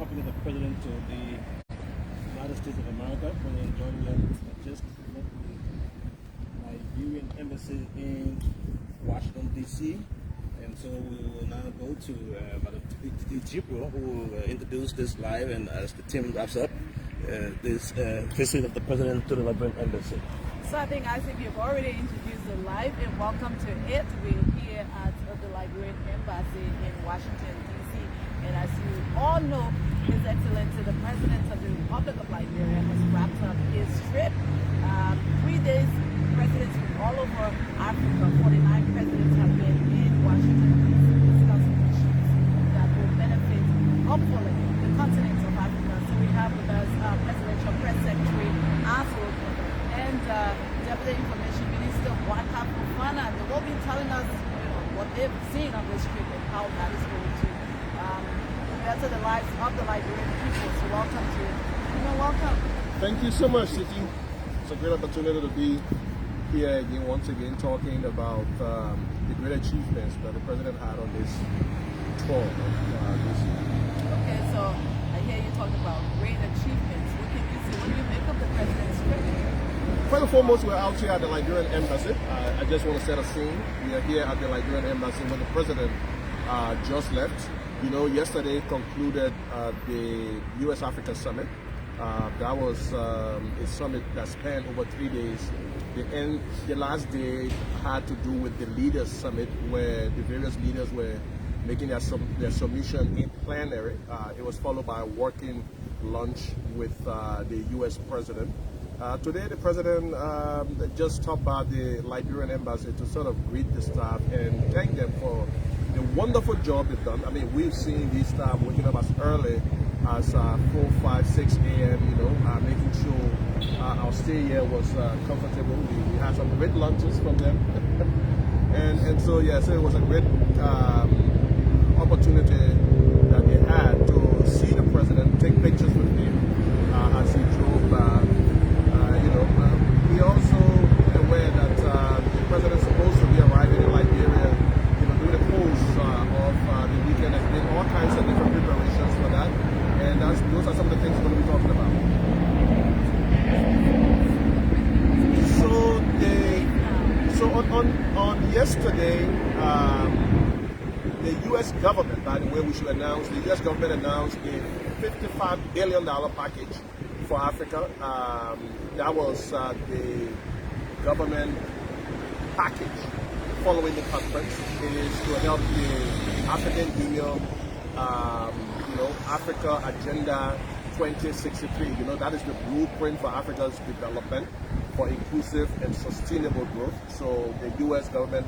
talking to the President of the United States of America, President John Weah, just left the Liberian embassy in Washington, D.C. And so we will now go to the Jibril, who will introduce this live, and as the team wraps up, this visit of the President to the Liberian embassy. So I think, Isaac, you've already introduced the live, and welcome to it. We're here at the Liberian Embassy in Washington, D.C. And as you all know, His Excellency, the President of the Republic of Liberia, has wrapped up his trip. 3 days, presidents from all over Africa, 49 presidents have been in Washington, D.C. discussing issues that will benefit, hopefully, the continent of Africa. So we have with us Presidential Press Secretary Arthur and Deputy Information Minister Weah, and they will be telling us what they've seen on this trip and how that is going to better the lives of the Liberian people. So welcome to it. Welcome. Thank you so much, City. It's a great opportunity to be here again, once again, talking about the great achievements that the President had on this tour. Okay, so I hear you talk about great achievements. What can you see when you make up the President's trip? First and foremost, we're out here at the Liberian Embassy. I just want to set a scene. We are here at the Liberian Embassy when the President just left. Yesterday concluded the U.S.-Africa Summit. That was a summit that spanned over 3 days. The last day had to do with the Leaders Summit, where the various leaders were making their submission in plenary. It was followed by a working lunch with the U.S. President. Today, the President just stopped by the Liberian Embassy to sort of greet the staff and thank them for the wonderful job they've done. I mean, we've seen these staff waking up as early as 4, 5, 6 a.m., making sure our stay here was comfortable. We had some great lunches from them. and so it was a great opportunity that they had to see the President, take pictures with him as he drove by. We also aware that the President is supposed to be arriving in Liberia, during the course of the weekend. There's been all kinds of different preparations for that, and those are some of the things we're going to be talking about. So on yesterday, the U.S. government, by the way, we should announce, the U.S. government announced a $55 billion package for Africa. That was the government package following the conference. It is to help the African Union, Africa Agenda 2063. That is the blueprint for Africa's development for inclusive and sustainable growth. So the U.S. government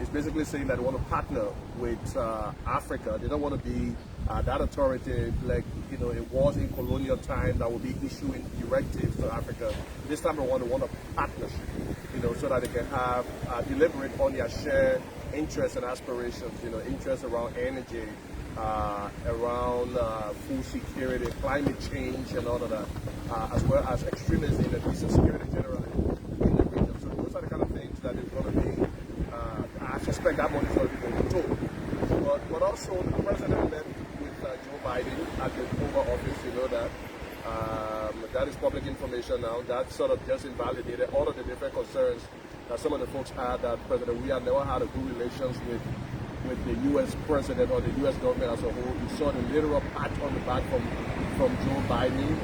is basically saying that they want to partner with Africa. They don't want to be that authority like it was in colonial time that will be issuing directives to Africa. This time they want a partnership, so that they can have deliberate on their shared interests and aspirations. Interests around energy, around food security, climate change, and all of that, as well as extremism and peace and security generally in the region. So those are the kind of things that they're going to be. I suspect that money is going to be going to. But also the President met with Joe Biden at the Oval Office. That is public information now. That sort of just invalidated all of the different concerns that some of the folks had that President Weah never had a good relations with the U.S. President or the U.S. government as a whole. You saw the literal pat on the back from Joe Biden.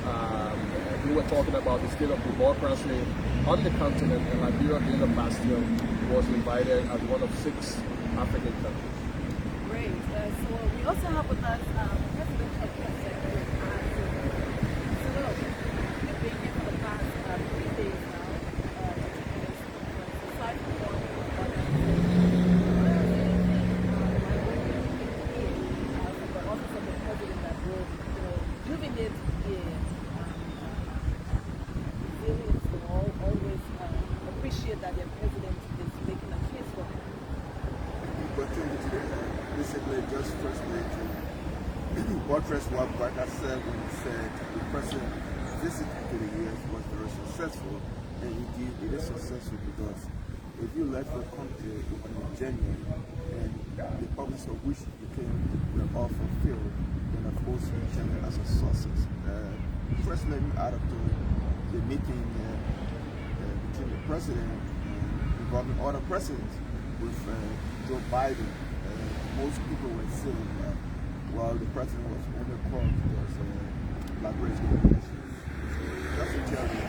We were talking about the state of democracy on the continent, and Liberia, being the bastion, was invited as one of 6 African countries. Great. So we also have with us President of the Secretary. You've been here for the past 3 days now. Aside from what the office of the President that will jubilate here. Resilience will always appreciate that their President is making a case for them. Basically, just first to buttress what Weah said when he said the President's visit to the U.S. was very successful, and indeed it is successful because if you left the country in January and the promise of which became all fulfilled, then of course you can as a success. First, let me add up to the meeting between the president involving other presidents with Joe Biden. Most people were saying that while the president was only called because Liberia's going to elections. So just to tell you,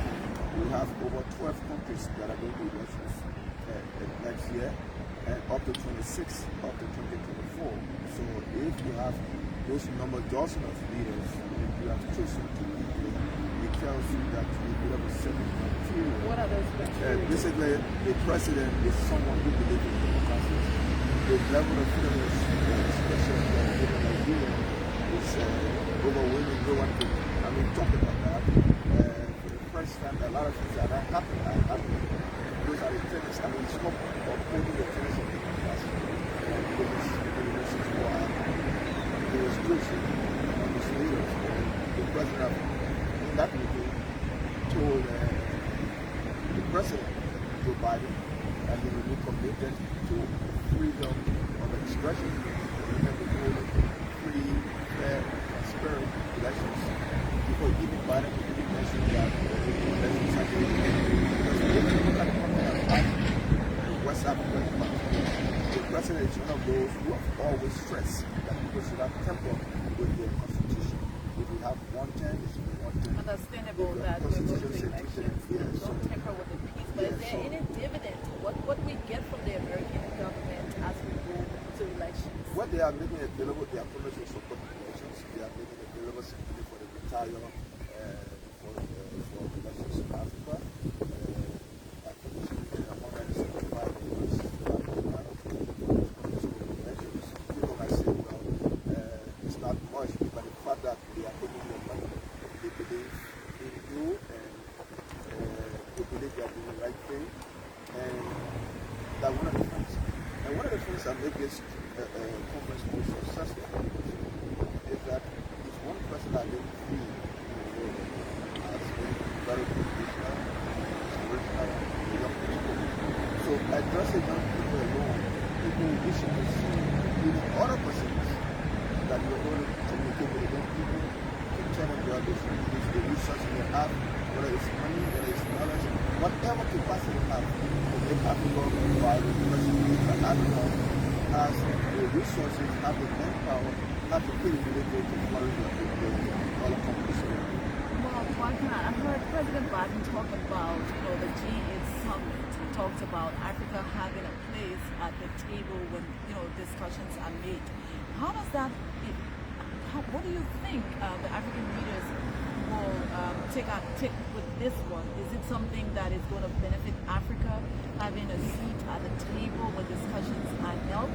we have over 12 countries that are going to elections next year, and up to 26, up to 2024. So if you have those number dozen of leaders, and you have chosen to lead, it tells you that you have a certain criteria. What are those criteria? Basically, the president is someone who believes in democracy. The level of freedom of expression that we have in Nigeria is overwhelming. No one can, talk about that. For the first time, a lot of things that are happening. Those are the things, it's not upholding the things of democracy. There was restriction on these leaders. The president, in that meeting, told the president, Joe Biden, and he will be committed to freedom of expression. We have to hold free, fair, transparent elections. Before even Biden could mention that elections are going to be. Because if you look at the country of West Africa, the president is one of those who have always stressed that people should have temper with their constitution. If we have one term, it should be one term. Understandable that we're going to elections. Don't temper with the peace. But is there any dividend to what we get from the American government as we go to elections? What they are making available, they are promising support for elections. They are making available security for the retired for elections in Africa. I think it should be 175 years. People might say, well, it's not much, but the fact that they are taking your money, they believe in you, and they believe they are doing the right thing, and that's one of the things. And one of the things that make this conference more successful is that it's one person that they feel in the world as being very professional, original, young people. So addressing young people alone, people wishing to see even other persons that you're going to communicate with the young people, to tell them that they should use the resources they have, whether it's money, whether it's knowledge, whatever capacity they have to make Africa viable, because if Africa has the resources, have the manpower, have the capability to flourish all accomplishment. Well, I heard President Biden talk about the G8 summit. He talked about Africa having a place at the table when discussions are made. How does that? What do you think the African leaders will take with this one? Is it something that is going to benefit Africa having a seat at the table when discussions are held?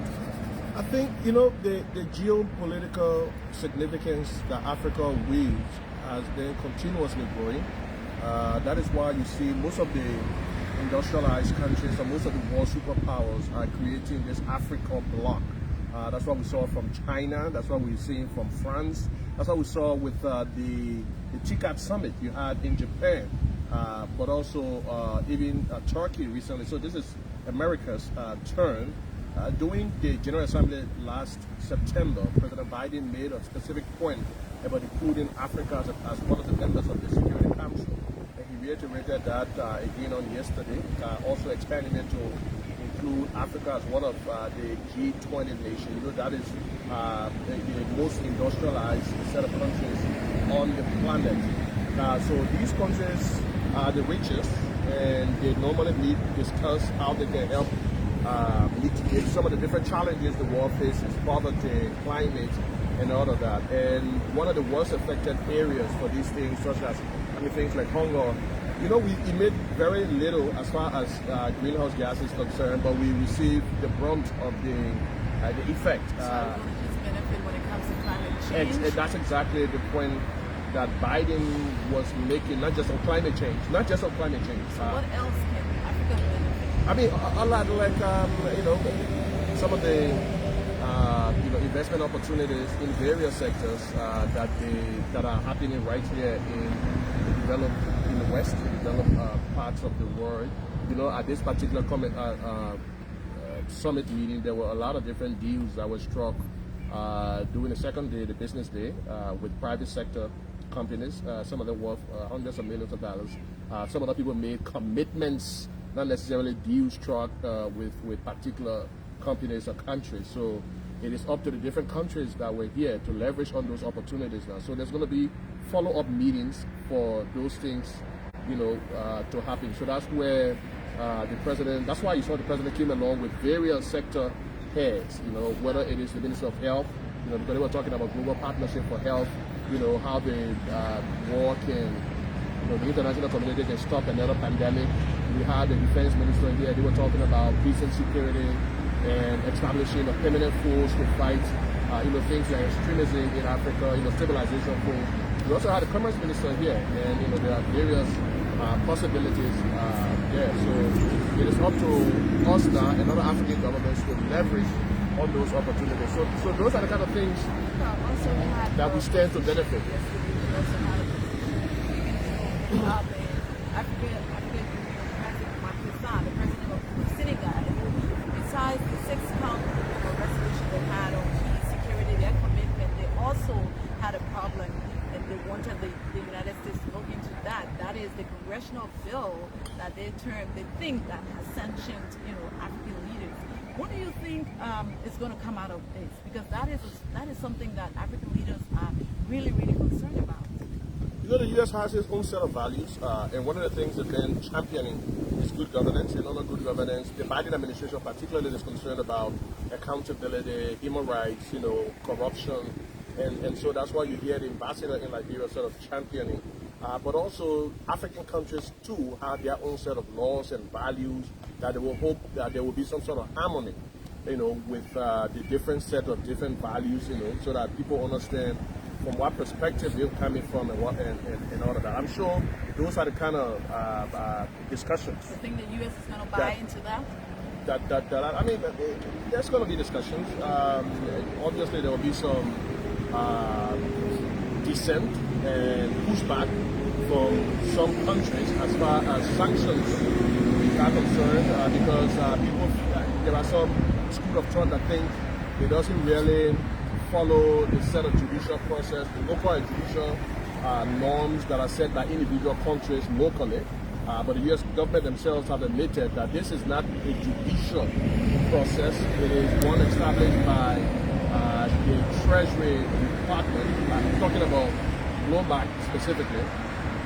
I think, the geopolitical significance that Africa wields has been continuously growing. That is why you see most of the industrialized countries and most of the world superpowers are creating this Africa bloc. That's what we saw from China. That's what we're seeing from France. That's what we saw with the TICAD summit you had in Japan, but also even Turkey recently. So this is America's turn. During the General Assembly last September, President Biden made a specific point about including Africa as one of the members of the Security Council. And he reiterated that again on yesterday, also expanding it to include Africa as one of the G20 nations. That is the most industrialized set of countries on the planet. So these countries are the richest, and they normally meet, discuss how they can help mitigate some of the different challenges the world faces, poverty, climate, and all of that. And one of the worst affected areas for these things, such as things like hunger, we emit very little as far as greenhouse gas is concerned, but we receive the brunt of the effect. So we're going to just benefit when it comes to climate change? That's exactly the point that Biden was making, not just on climate change. So what else can Africa benefit? A lot like, some of the, investment opportunities in various sectors that are happening right here in the West, developed parts of the world. At this particular summit meeting, there were a lot of different deals that were struck doing the second day, the business day, with private sector companies. Some of them worth hundreds of millions of dollars. Some other people made commitments, not necessarily deals struck with particular companies or countries. So it is up to the different countries that were here to leverage on those opportunities now. So there's going to be follow-up meetings for those things, to happen. So that's where that's why you saw the president came along with various sector heads, whether it is the Minister of Health, because they were talking about global partnership for health, how the war can, the international community can stop another pandemic. We had the defense minister here, they were talking about peace and security and establishing a permanent force to fight, things like extremism in Africa, stabilization force. We also had the commerce minister here, and there are various possibilities there. So it is up to us now and other African governments to leverage on those opportunities. So those are the kind of things that we stand to benefit. Yes, we also had African the president of Senegal. Besides the 6-count resolution they had on key security, their commitment, they also had a problem, and they wanted the United States to look into that. That is the congressional bill that they think that has sanctioned, African leaders. What do you think is going to come out of this? Because that is something that African leaders are really, really concerned about. The U.S. has its own set of values, and one of the things that they're championing is good governance. And under good governance, the Biden administration particularly is concerned about accountability, human rights, corruption, and so that's why you hear the ambassador in Liberia sort of championing. But also, African countries too have their own set of laws and values that they will hope that there will be some sort of harmony, with the different set of different values, so that people understand from what perspective they're coming from and all of that. I'm sure those are the kind of discussions. You think the U.S. is going to buy into that? There's going to be discussions. Obviously, there will be some dissent and pushback from some countries as far as sanctions are concerned, because there are some school of thought that think it doesn't really follow the set of judicial process, the local and judicial norms that are set by individual countries locally. But the U.S. government themselves have admitted that this is not a judicial process. It is one established by the Treasury Department. I'm talking about GLOBAC specifically,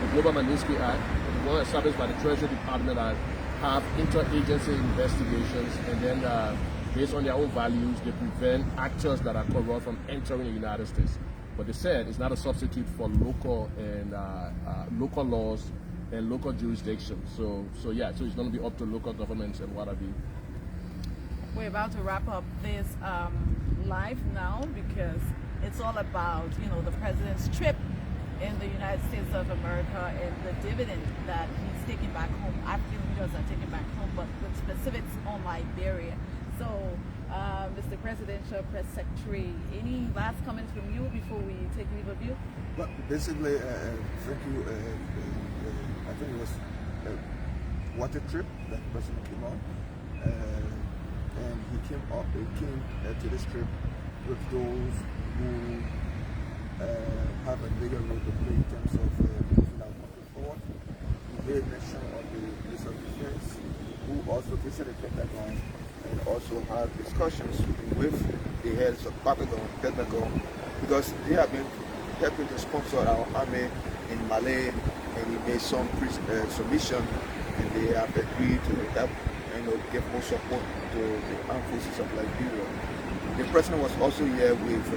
the Global Magnitsky Act, one established by the Treasury Department that have interagency investigations, and then based on their own values, they prevent actors that are corrupt from entering the United States. But they said it's not a substitute for local and local laws and local jurisdictions. So it's going to be up to local governments and what have you. We're about to wrap up this live now, because it's all about the president's trip in the United States of America and the dividend that he's taking back home. African leaders are taking back home, but with specifics on Liberia. So, Mr. Presidential Press Secretary, any last comments from you before we take leave of you? Well, basically, thank you. I think it was a water trip that the president came on, and he came to this trip with those who have a bigger role to play in terms of moving our country forward. He made mention of the Minister of Defense, who also visited the Pentagon and also had discussions with the heads of Pentagon, because they have been helping to sponsor our army in Mali, and he made some submission, and they have agreed to help give more support to the armed forces of Liberia. The president was also here with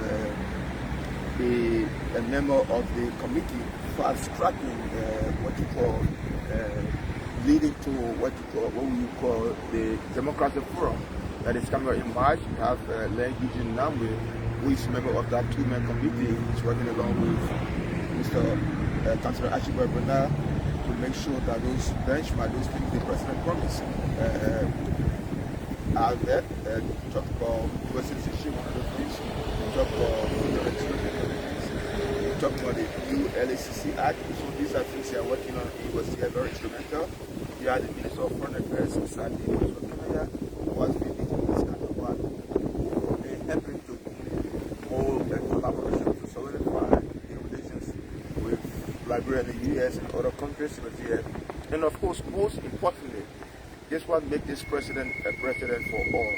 a member of the committee fast-tracking leading to what we call the Democratic Forum that is coming in March. We have Len Gijin Namwe, who is a member of that two-man committee. He's working along with Mr. Councillor Achibwe Bernard to make sure that those benchmarks, those things the president promised, are met. We talk about dual citizenship, one of the things. We talk about the new LACC Act. So these are things they are working on. He was here very instrumental. You had the Minister of Foreign Affairs, Sandy, who was working here, who has been leading this kind of work, helping to Liberia and the US and other countries. He was here. And of course, most importantly, this what makes this president a president for all.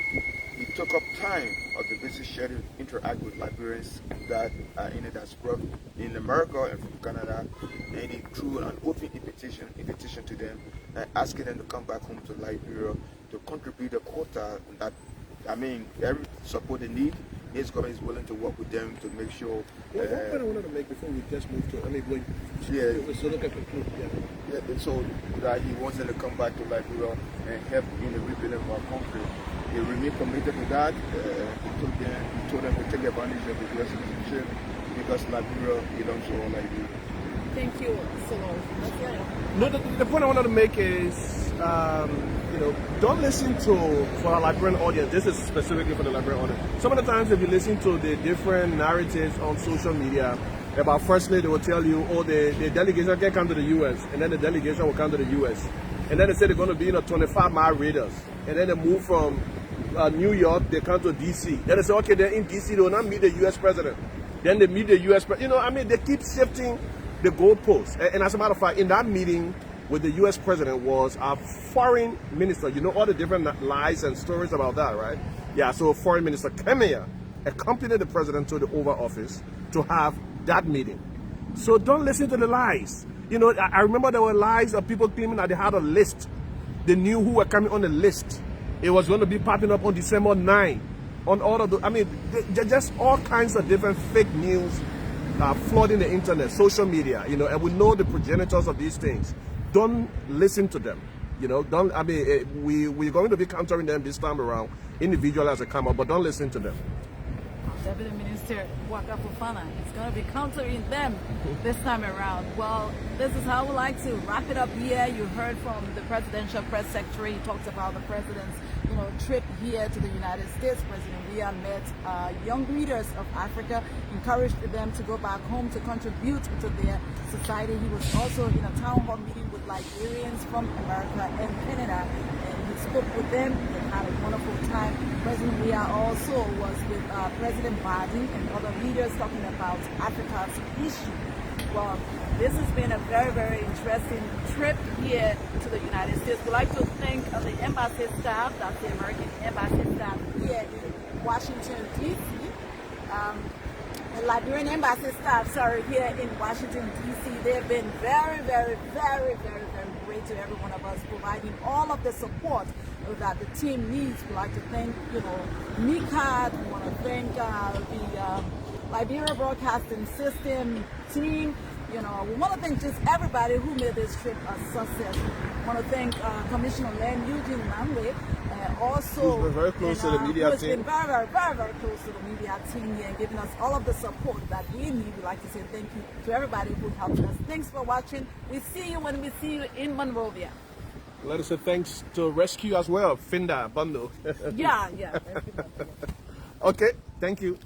He took up time of the busy schedule to interact with Liberians that are in the diaspora in America and from Canada, and he threw an open invitation to them, asking them to come back home to Liberia to contribute a quota that, every support they need. His government is willing to work with them to make sure. One point I wanted to make before we just move to, so look at conclude. So that he wants them to come back to Liberia and help in the rebuilding of our country. They remain committed to that. He told them to take advantage of the US citizenship because Liberia belongs to all Liberia. Thank you so much. No, the point I wanted to make is, don't listen to, for our Liberian audience, this is specifically for the Liberian audience. Some of the times if you listen to the different narratives on social media, about firstly they will tell you, oh, the delegation can come to the US, and then the delegation will come to the US. And then they say they're going to be in a 25-mile radius. And then they move from New York, they come to DC. Then they say, okay, they're in DC, they will not meet the US president. Then they meet the US president. They keep shifting the goalposts. And as a matter of fact, in that meeting with the US president was our foreign minister. You know all the different lies and stories about that, right? Yeah, so foreign minister came here, accompanied the president to the Oval Office to have that meeting. So don't listen to the lies. I remember there were lies of people claiming that they had a list. They knew who were coming on the list. It was going to be popping up on December 9. On all of the, just all kinds of different fake news flooding the internet, social media, and we know the progenitors of these things. Don't listen to them. We're going to be countering them this time around, individually as they come up, but don't listen to them. Deputy Minister Weah is going to be countering them this time around. Well, this is how we like to wrap it up here. You heard from the presidential press secretary. He talked about the president's trip here to the United States. President Weah met young leaders of Africa, encouraged them to go back home to contribute to their society. He was also in a town hall meeting with Liberians from America and Canada, and he spoke with them. They had a wonderful time. President Weah also was with President Biden and other leaders talking about Africa's issue. Well, this has been a very, very interesting trip here to the United States. We'd like to thank the embassy staff, that's the American embassy staff here in Washington, D.C. The Liberian embassy staff, here in Washington, D.C. They've been very, very, very, very, very great to every one of us, providing all of the support that the team needs. We'd like to thank, NICAD. We want to thank the Liberia Broadcasting System team. We want to thank just everybody who made this trip a success. We want to thank Commissioner Len Eugene Manwe, also who's been very close to the media team. Been very, very, very, very close to the media team here and giving us all of the support that we need. We'd like to say thank you to everybody who helped us. Thanks for watching. We see you when we see you in Monrovia. Let us say thanks to Rescue as well, Finda Bundle. Yeah. Okay, thank you.